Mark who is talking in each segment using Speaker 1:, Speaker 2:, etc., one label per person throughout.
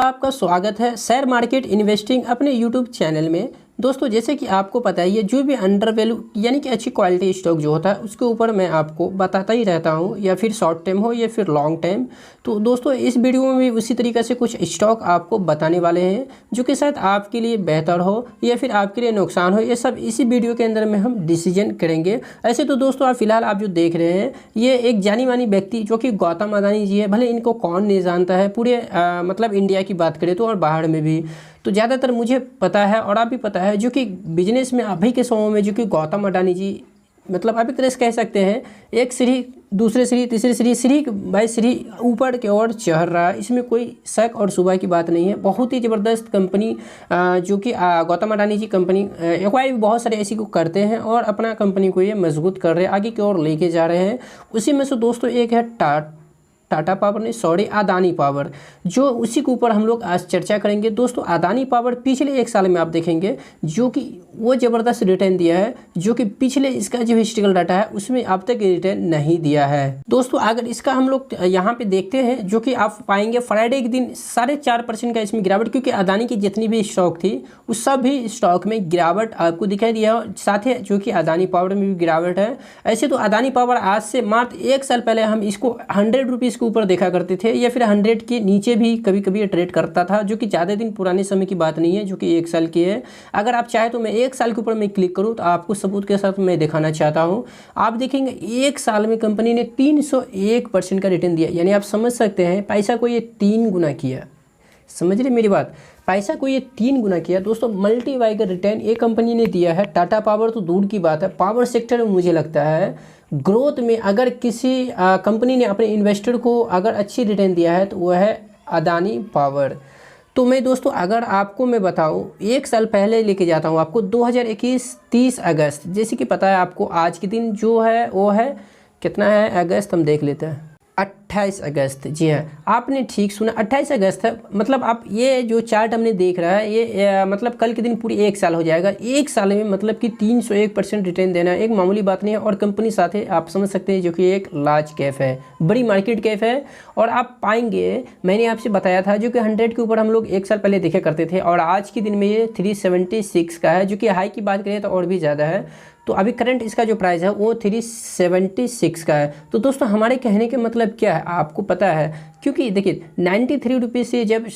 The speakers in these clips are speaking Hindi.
Speaker 1: आपका स्वागत है शेयर मार्केट इन्वेस्टिंग अपने यूट्यूब चैनल में। दोस्तों जैसे कि आपको पता ही है, जो भी अंडर वैल्यू यानी कि अच्छी क्वालिटी स्टॉक जो होता है उसके ऊपर मैं आपको बताता ही रहता हूं, या फिर शॉर्ट टाइम हो या फिर लॉन्ग टाइम। तो दोस्तों इस वीडियो में भी उसी तरीके से कुछ स्टॉक आपको बताने वाले हैं जो कि शायद आपके लिए बेहतर हो या फिर आपके लिए नुकसान हो, ये सब इसी वीडियो के अंदर में हम डिसीजन करेंगे। ऐसे तो दोस्तों आप फिलहाल आप जो देख रहे हैं ये एक जानी मानी व्यक्ति जो कि गौतम अदानी जी है। भले इनको कौन नहीं जानता है, पूरे मतलब इंडिया की बात करें तो और बाहर में भी तो ज़्यादातर मुझे पता है और आप भी पता है, जो कि बिजनेस में अभी के समय में जो कि गौतम अडानी जी मतलब अभी तरह से कह सकते हैं, एक सीढ़ी दूसरे सीढ़ी तीसरी सीढ़ी बाई सीढ़ी ऊपर की ओर चढ़ रहा है। इसमें कोई शक और शुबा की बात नहीं है। बहुत ही ज़बरदस्त कंपनी जो कि गौतम अडानी जी कंपनी एक्वायर भी बहुत सारे ऐसी को करते हैं और अपना कंपनी को ये मजबूत कर रहे हैं, आगे की ओर लेके जा रहे हैं। उसी में से दोस्तों एक है टाटा पावर नहीं सॉरी अदानी पावर, जो उसी के ऊपर हम लोग आज चर्चा करेंगे। दोस्तों अदानी पावर पिछले एक साल में आप देखेंगे जो कि वो ज़बरदस्त रिटर्न दिया है, जो कि पिछले इसका जो हिस्ट्रिकल डाटा है उसमें अब तक रिटर्न नहीं दिया है। दोस्तों अगर इसका हम लोग यहाँ पे देखते हैं, जो कि आप पाएंगे फ्राइडे के दिन 4.5% का इसमें गिरावट, क्योंकि अदानी की जितनी भी स्टॉक थी उस सभी स्टॉक में गिरावट आपको दिखाई दिया, साथ ही जो कि अदानी पावर में भी गिरावट है। ऐसे तो अदानी पावर आज से मात्र एक साल पहले हम इसको 100 रुपीज़ के ऊपर देखा करते थे, या फिर 100 के नीचे भी कभी कभी ट्रेड करता था, जो कि ज़्यादा दिन पुराने समय की बात नहीं है, जो कि एक साल की है। अगर आप चाहे तो मैं एक साल के ऊपर मैं क्लिक करूं तो आपको सबूत के साथ मैं दिखाना चाहता हूं। आप देखेंगे एक साल में कंपनी ने 301% का रिटर्न दिया, यानी आप समझ सकते हैं पैसा को ये 3 गुना किया। समझ रहे मेरी बात, पैसा को ये 3 गुना किया। दोस्तों मल्टीवाई का रिटर्न एक कंपनी ने दिया है। टाटा पावर तो दूर की बात है, पावर सेक्टर में मुझे लगता है ग्रोथ में अगर किसी कंपनी ने अपने इन्वेस्टर को अगर अच्छी रिटर्न दिया है तो वह है अदानी पावर। तो मैं दोस्तों अगर आपको मैं बताऊं, एक साल पहले लेके जाता हूं आपको 2021 30 अगस्त, जैसे कि पता है आपको आज के दिन जो है वो है कितना है अगस्त, हम देख लेते हैं 28 अगस्त। जी हाँ आपने ठीक सुना, 28 अगस्त है। मतलब आप ये जो चार्ट हमने देख रहा है ये मतलब कल के दिन पूरी एक साल हो जाएगा। एक साल में मतलब कि 301% रिटर्न देना एक मामूली बात नहीं है। और कंपनी साथ है आप समझ सकते हैं जो कि एक लार्ज कैप है, बड़ी मार्केट कैप है। और आप पाएंगे मैंने आपसे बताया था जो कि 100 के ऊपर हम लोग एक साल पहले देखे करते थे, और आज के दिन में ये 376 का है, जो कि हाई की बात करें तो और भी ज़्यादा है। तो अभी करंट इसका जो प्राइस है वो 376 का है। तो दोस्तों हमारे कहने के मतलब क्या है आपको पता है, क्योंकि देखिए 93 रुपीज़ से जब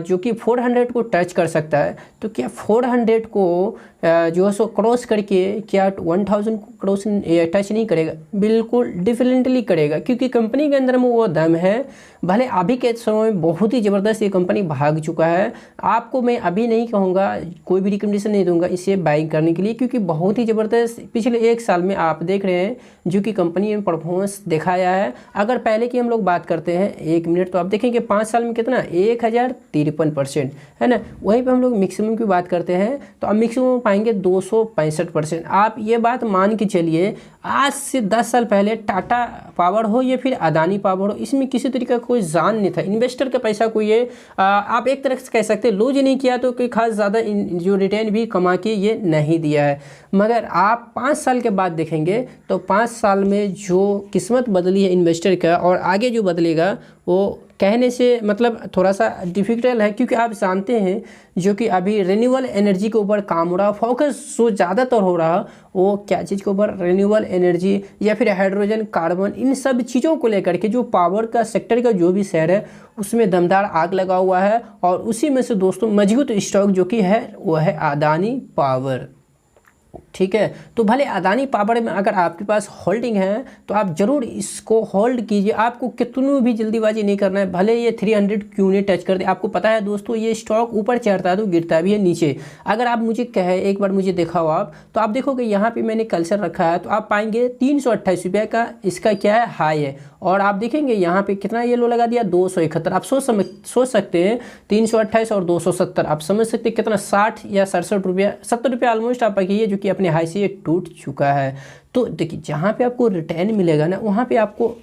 Speaker 1: जो कि 400 को टच कर सकता है, तो क्या 400 को जो है सो क्रॉस करके क्या 1000 को क्रॉस टच नहीं करेगा? बिल्कुल डिफरेंटली करेगा, क्योंकि कंपनी के अंदर में वो दम है। भले अभी के समय में बहुत ही ज़बरदस्त ये कंपनी भाग चुका है। आपको मैं अभी नहीं कहूँगा, कोई भी रिकमेंडेशन नहीं दूंगा इसे बाइंग करने के लिए, क्योंकि बहुत ही ज़बरदस्त पिछले एक साल में आप देख रहे हैं जो कि कंपनी ने परफॉर्मेंस दिखाया है। अगर पहले की हम लोग बात करते हैं 1 मिनट, तो आप देखेंगे 5 साल में कितना 1053% है ना। वहीं पे हम लोग मैक्सिमम की बात करते हैं तो अब मैक्सिमम पाएंगे 265%। आप ये बात मान के चलिए आज से 10 साल पहले टाटा पावर हो या फिर अदानी पावर हो, इसमें किसी तरीके का कोई जान नहीं था। इन्वेस्टर का पैसा को ये आप एक तरह से कह सकते हैं लूज नहीं किया, तो कोई खास ज़्यादा जो रिटर्न भी कमा के ये नहीं दिया है। मगर आप 5 साल के बाद देखेंगे तो 5 साल में जो किस्मत बदली है इन्वेस्टर का और आगे जो बदलेगा वो कहने से मतलब थोड़ा सा डिफिकल्ट है, क्योंकि आप जानते हैं जो कि अभी रिन्यूएबल एनर्जी के ऊपर काम हो रहा, फोकस जो ज़्यादातर हो रहा वो क्या चीज़ के ऊपर, रिन्यूएबल एनर्जी या फिर हाइड्रोजन कार्बन, इन सब चीज़ों को लेकर के जो पावर का सेक्टर का जो भी शेयर है उसमें दमदार आग लगा हुआ है। और उसी में से दोस्तों मजबूत स्टॉक जो कि है वो है अदानी पावर। ठीक है, तो भले अदानी पावर में अगर आपके पास होल्डिंग है तो आप ज़रूर इसको होल्ड कीजिए। आपको कितनी भी जल्दीबाजी नहीं करना है, भले ये 300 क्यों नहीं टच कर दे। आपको पता है दोस्तों ये स्टॉक ऊपर चढ़ता है तो गिरता भी है नीचे। अगर आप मुझे कहे एक बार मुझे देखा हो आप, तो आप देखोगे यहाँ पे मैंने कल्चर रखा है, तो आप पाएंगे 328 रुपये का इसका क्या है हाई है। और आप देखेंगे यहाँ पे कितना ये लो लगा दिया 271। आप सोच सकते हैं 328 और 270, आप समझ सकते हैं कितना 60 या 67 रुपया 70 रुपये ऑलमोस्ट आप पाइए, जो कि अपने हाई से ये टूट चुका है। तो देखिए जहाँ पे आपको रिटर्न मिलेगा ना वहाँ पे आपको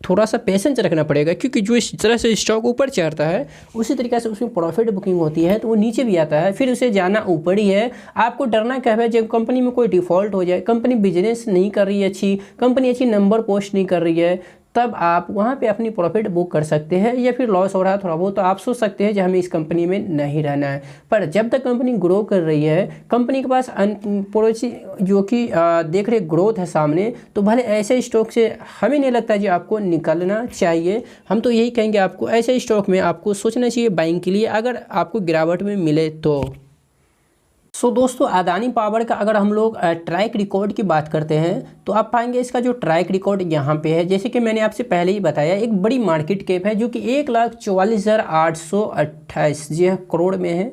Speaker 1: थोड़ा सा पेशेंस रखना पड़ेगा, क्योंकि जो इस तरह से स्टॉक ऊपर चढ़ता है उसी तरीके से उसमें प्रॉफिट बुकिंग होती है तो वो नीचे भी आता है, फिर उसे जाना ऊपर ही है। आपको डरना क्या है, जब कंपनी में कोई डिफ़ॉल्ट हो जाए, कंपनी बिजनेस नहीं कर रही है अच्छी, कंपनी अच्छी नंबर पोस्ट नहीं कर रही है, तब आप वहाँ पे अपनी प्रॉफिट बुक कर सकते हैं। या फिर लॉस हो रहा है थोड़ा बहुत तो आप सोच सकते हैं कि हमें इस कंपनी में नहीं रहना है। पर जब तक कंपनी ग्रो कर रही है, कंपनी के पास पड़ोसी जो कि देख रहे ग्रोथ है सामने, तो भले ऐसे स्टॉक से हमें नहीं लगता कि आपको निकलना चाहिए। हम तो यही कहेंगे आपको ऐसे स्टॉक में आपको सोचना चाहिए बाइंग के लिए, अगर आपको गिरावट में मिले तो। दोस्तों, अदानी पावर का अगर हम लोग ट्रैक रिकॉर्ड की बात करते हैं तो आप पाएंगे इसका जो ट्रैक रिकॉर्ड यहाँ पे है, जैसे कि मैंने आपसे पहले ही बताया, एक बड़ी मार्केट कैप है जो कि 1,44,828 जी हाँ करोड़ में है।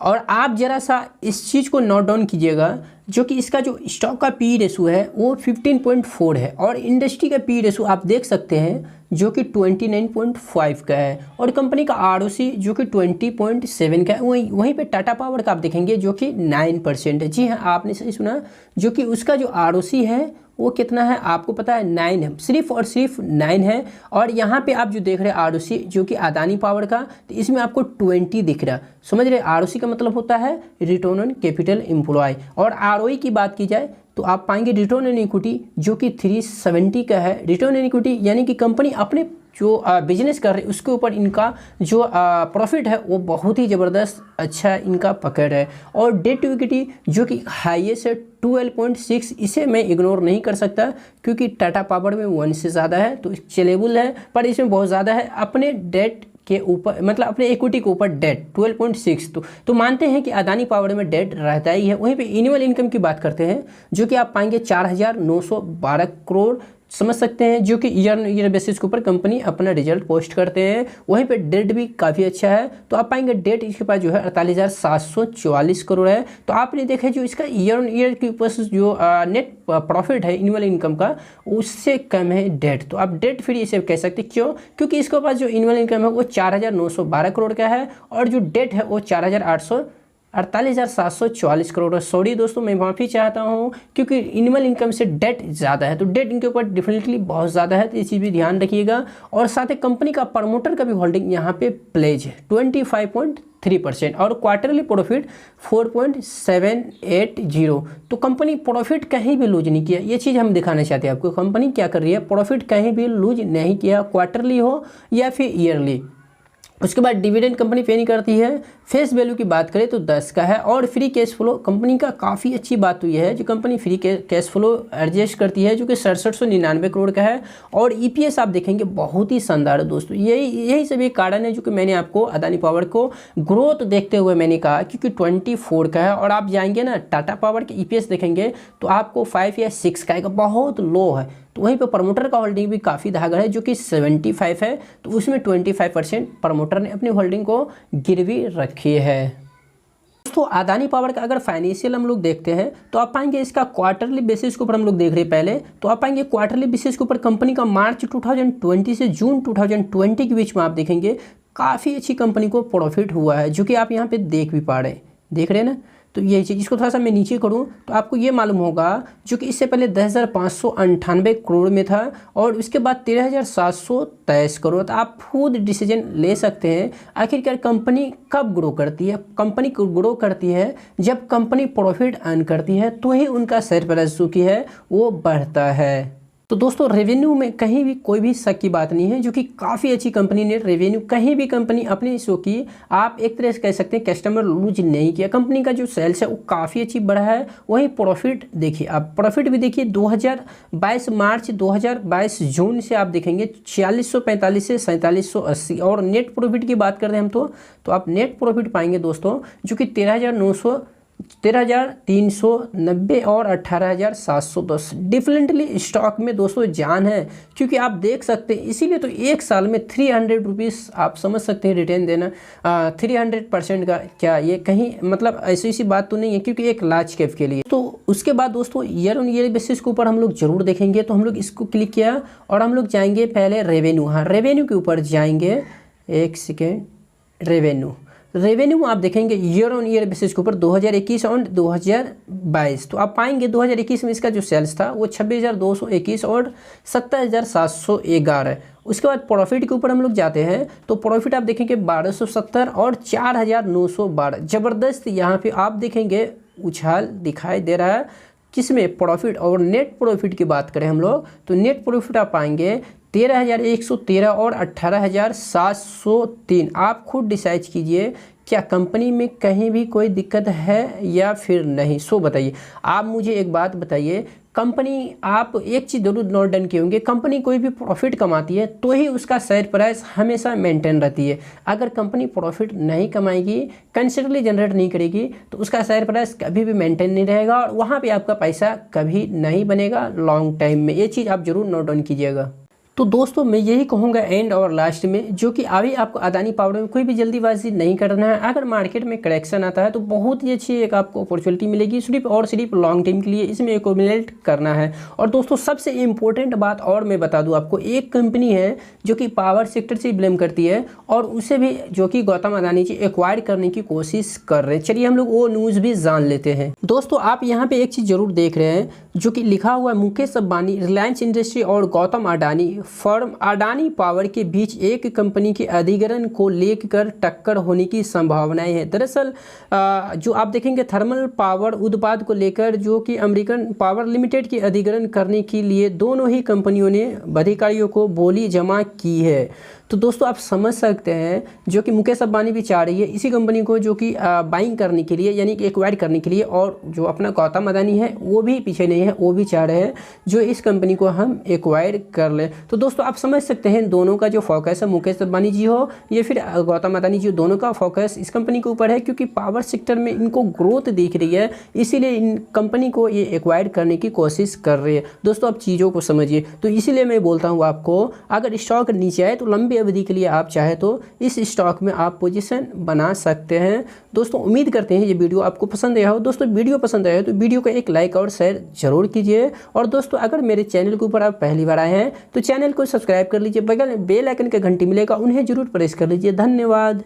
Speaker 1: और आप ज़रा सा इस चीज़ को नोट डाउन कीजिएगा, जो कि इसका जो स्टॉक का पी रेशो है वो 15.4 है और इंडस्ट्री का पी रेशो आप देख सकते हैं जो कि 29.5 का है। और कंपनी का आरओसी जो कि 20.7 का है। वहीं पे टाटा पावर का आप देखेंगे जो कि 9% है। जी हाँ, आपने सही सुना, जो कि उसका जो आरओसी है वो कितना है आपको पता है, 9 है, सिर्फ और सिर्फ 9 है। और यहाँ पे आप जो देख रहे हैं आरओसी जो कि अदानी पावर का, तो इसमें आपको 20 दिख रहा। समझ रहे, आरओसी का मतलब होता है रिटर्न ऑन कैपिटल एम्प्लॉय। और आरओई की बात की जाए तो आप पाएंगे रिटर्न ऑन इक्विटी जो कि 370 का है। रिटर्न ऑन इक्विटी यानी कि कंपनी अपने जो बिजनेस कर रही है उसके ऊपर इनका जो प्रॉफिट है वो बहुत ही ज़बरदस्त अच्छा इनका पकड़ है। और डेट टू इक्विटी जो कि हाईएस्ट है 12.6, इसे मैं इग्नोर नहीं कर सकता क्योंकि टाटा पावर में 1 से ज़्यादा है तो चलेबल है, पर इसमें बहुत ज़्यादा है अपने डेट के ऊपर, मतलब अपने इक्विटी के ऊपर डेट 12.6। तो मानते हैं कि अदानी पावर में डेट रहता ही है। वहीं पे एनुअल इनकम की बात करते हैं जो कि आप पाएंगे 4,912 करोड़, समझ सकते हैं, जो कि ईयर बेसिस के ऊपर कंपनी अपना रिजल्ट पोस्ट करते हैं। वहीं पे डेट भी काफ़ी अच्छा है, तो आप पाएंगे डेट इसके पास जो है 48,744 करोड़ है। तो आपने देखा जो इसका ईयर ऑन ईयर के ऊपर जो नेट प्रॉफिट है एनुअल इनकम का उससे कम है डेट। तो आप डेट फ्री इसे कह सकते, क्यों? क्योंकि इसके पास जो एनुअल इनकम है वो 4,912 करोड़ का है और जो डेट है वो 48,744 करोड़। सॉरी दोस्तों, मैं माफ़ी चाहता हूँ क्योंकि एनुअल इनकम से डेट ज़्यादा है, तो डेट इनके ऊपर डेफिनेटली बहुत ज़्यादा है, तो ये चीज़ भी ध्यान रखिएगा। और साथ ही कंपनी का प्रमोटर का भी होल्डिंग यहाँ पे प्लेज है 25.3% और क्वार्टरली प्रॉफिट 4.780। तो कंपनी प्रॉफिट कहीं भी लूज नहीं किया, ये चीज़ हम दिखाना चाहते हैं आपको। कंपनी क्या कर रही है, प्रॉफिट कहीं भी लूज नहीं किया, क्वार्टरली हो या फिर ईयरली। उसके बाद डिविडेंड कंपनी पे नहीं करती है। फेस वैल्यू की बात करें तो 10 का है। और फ्री कैश फ्लो कंपनी का काफ़ी अच्छी बात हुई है, जो company free cash flow adjust करती है जो कि 6799 करोड़ का है। और ईपीएस आप देखेंगे बहुत ही शानदार है दोस्तों। यही सब एक कारण है जो कि मैंने आपको अदानी पावर को ग्रोथ देखते हुए मैंने कहा, क्योंकि 24 का है। और आप जाएंगे ना टाटा पावर के ईपीएस देखेंगे तो आपको 5 या 6 का आएगा, बहुत लो है। तो वहीं पे प्रमोटर का होल्डिंग भी काफ़ी धागा है जो कि 75 है, तो उसमें 25% प्रमोटर ने अपनी होल्डिंग को गिरवी रखी है। दोस्तों, अदानी पावर का अगर फाइनेंशियल हम लोग देखते हैं तो आप पाएंगे इसका क्वार्टरली बेसिस के ऊपर हम लोग देख रहे हैं पहले, तो आप पाएंगे क्वार्टरली बेसिस के ऊपर कंपनी का मार्च 2020 से जून 2020 के बीच में आप देखेंगे काफ़ी अच्छी कंपनी को प्रॉफिट हुआ है, जो कि आप यहाँ पे देख भी पा रहे हैं, देख रहे हैं ना। तो यही चीज़, इसको थोड़ा सा मैं नीचे करूँ तो आपको ये मालूम होगा जो कि इससे पहले 10,598 करोड़ में था और उसके बाद 13,723 करोड़। तो आप खुद डिसीजन ले सकते हैं आखिरकार कंपनी कब ग्रो करती है। कंपनी ग्रो करती है जब कंपनी प्रॉफिट अर्न करती है, तो ही उनका शेयर प्राइस जो कि है वो बढ़ता है। तो दोस्तों, रेवेन्यू में कहीं भी कोई भी शक की बात नहीं है, जो कि काफ़ी अच्छी कंपनी ने रेवेन्यू कहीं भी कंपनी अपने शो की, आप एक तरह से कह सकते हैं कस्टमर लूज नहीं किया। कंपनी का जो सेल्स है वो काफ़ी अच्छी बढ़ा है। वहीं प्रॉफिट देखिए, आप प्रॉफिट भी देखिए 2022 मार्च 2022 जून से आप देखेंगे 4645 से 4780। और नेट प्रॉफिट की बात करते हैं हम तो आप नेट प्रॉफिट पाएंगे दोस्तों जो कि 13,390 और 18,710। डिफरेंटली स्टॉक में दोस्तों जान है, क्योंकि आप देख सकते हैं, इसीलिए तो एक साल में 300 रुपीज़ आप समझ सकते हैं रिटर्न देना। 300% का क्या ये कहीं मतलब ऐसी सी बात तो नहीं है, क्योंकि एक लार्ज कैप के लिए। तो उसके बाद दोस्तों ईयर ऑन ईयर बेसिस के ऊपर हम लोग जरूर देखेंगे, तो हम लोग इसको क्लिक किया और हम लोग जाएंगे पहले रेवेन्यू। हाँ, रेवेन्यू के ऊपर जाएंगे, एक सेकेंड, रेवेन्यू आप देखेंगे ईयर ऑन ईयर बेसिस के ऊपर 2021 और 2022। तो आप पाएंगे 2021 में इसका जो सेल्स था वो 26,221 और 70,711। उसके बाद प्रॉफिट के ऊपर हम लोग जाते हैं तो प्रॉफिट आप देखेंगे 1,270 और 4,912। ज़बरदस्त यहाँ पे आप देखेंगे उछाल दिखाई दे रहा है। किसमें, प्रॉफिट। और नेट प्रॉफिट की बात करें हम लोग तो नेट प्रॉफिट आप पाएंगे 13,113 और 18,703। आप खुद डिसाइड कीजिए क्या कंपनी में कहीं भी कोई दिक्कत है या फिर नहीं। सो बताइए, आप मुझे एक बात बताइए, कंपनी, आप एक चीज़ जरूर नोट डाउन किए होंगे, कंपनी कोई भी प्रॉफिट कमाती है तो ही उसका शेयर प्राइस हमेशा मेंटेन रहती है। अगर कंपनी प्रॉफिट नहीं कमाएगी, कंसिडरली जनरेट नहीं करेगी, तो उसका शेयर प्राइस कभी भी मेंटेन नहीं रहेगा और वहाँ पे आपका पैसा कभी नहीं बनेगा लॉन्ग टाइम में। ये चीज़ आप जरूर नोट डाउन कीजिएगा। तो दोस्तों मैं यही कहूँगा एंड और लास्ट में, जो कि अभी आपको अदानी पावर में कोई भी जल्दीबाजी नहीं करना है। अगर मार्केट में करेक्शन आता है तो बहुत ही अच्छी एक आपको अपॉर्चुनिटी मिलेगी, सिर्फ और सिर्फ लॉन्ग टाइम के लिए इसमें एक्यूमुलेट करना है। और दोस्तों सबसे इंपॉर्टेंट बात और मैं बता दूं आपको, एक कंपनी है जो कि पावर सेक्टर से ब्लेम करती है और उसे भी जो कि गौतम अदानी जी एक्वायर करने की कोशिश कर रहे हैं। चलिए हम लोग वो न्यूज़ भी जान लेते हैं। दोस्तों आप यहाँ पे एक चीज़ जरूर देख रहे हैं जो कि लिखा हुआ है, मुकेश अंबानी, रिलायंस इंडस्ट्री और गौतम अडानी फर्म अडानी पावर के बीच एक कंपनी के अधिग्रहण को लेकर टक्कर होने की संभावनाएं हैं। दरअसल जो आप देखेंगे थर्मल पावर उत्पाद को लेकर जो कि अमेरिकन पावर लिमिटेड के अधिग्रहण करने के लिए दोनों ही कंपनियों ने अधिकारियों को बोली जमा की है। तो दोस्तों आप समझ सकते हैं जो कि मुकेश अंबानी भी चाह रही है इसी कंपनी को जो कि बाइंग करने के लिए, यानी कि एक्वायर करने के लिए, और जो अपना गौतम अदानी है वो भी पीछे नहीं है, वो भी चाह रहे हैं जो इस कंपनी को हम एक्वायर कर लें। तो दोस्तों आप समझ सकते हैं दोनों का जो फोकस है, मुकेश अंबानी जी हो या फिर गौतम अदानी जी, दोनों का फोकस इस कंपनी के ऊपर है, क्योंकि पावर सेक्टर में इनको ग्रोथ दिख रही है, इसीलिए इन कंपनी को ये एक्वायर करने की कोशिश कर रही है। दोस्तों आप चीज़ों को समझिए। तो इसीलिए मैं बोलता हूँ आपको, अगर स्टॉक नीचे आए तो लंबी अवधि के लिए आप चाहे तो इस स्टॉक में आप पोजीशन बना सकते हैं। दोस्तों उम्मीद करते हैं ये वीडियो आपको पसंद आया हो। दोस्तों वीडियो पसंद आया हो तो वीडियो को एक लाइक और शेयर जरूर कीजिए। और दोस्तों अगर मेरे चैनल के ऊपर आप पहली बार आए हैं तो चैनल को सब्सक्राइब कर लीजिए, बगल में बेल आइकन का घंटी मिलेगा, उन्हें जरूर प्रेस कर लीजिए। धन्यवाद।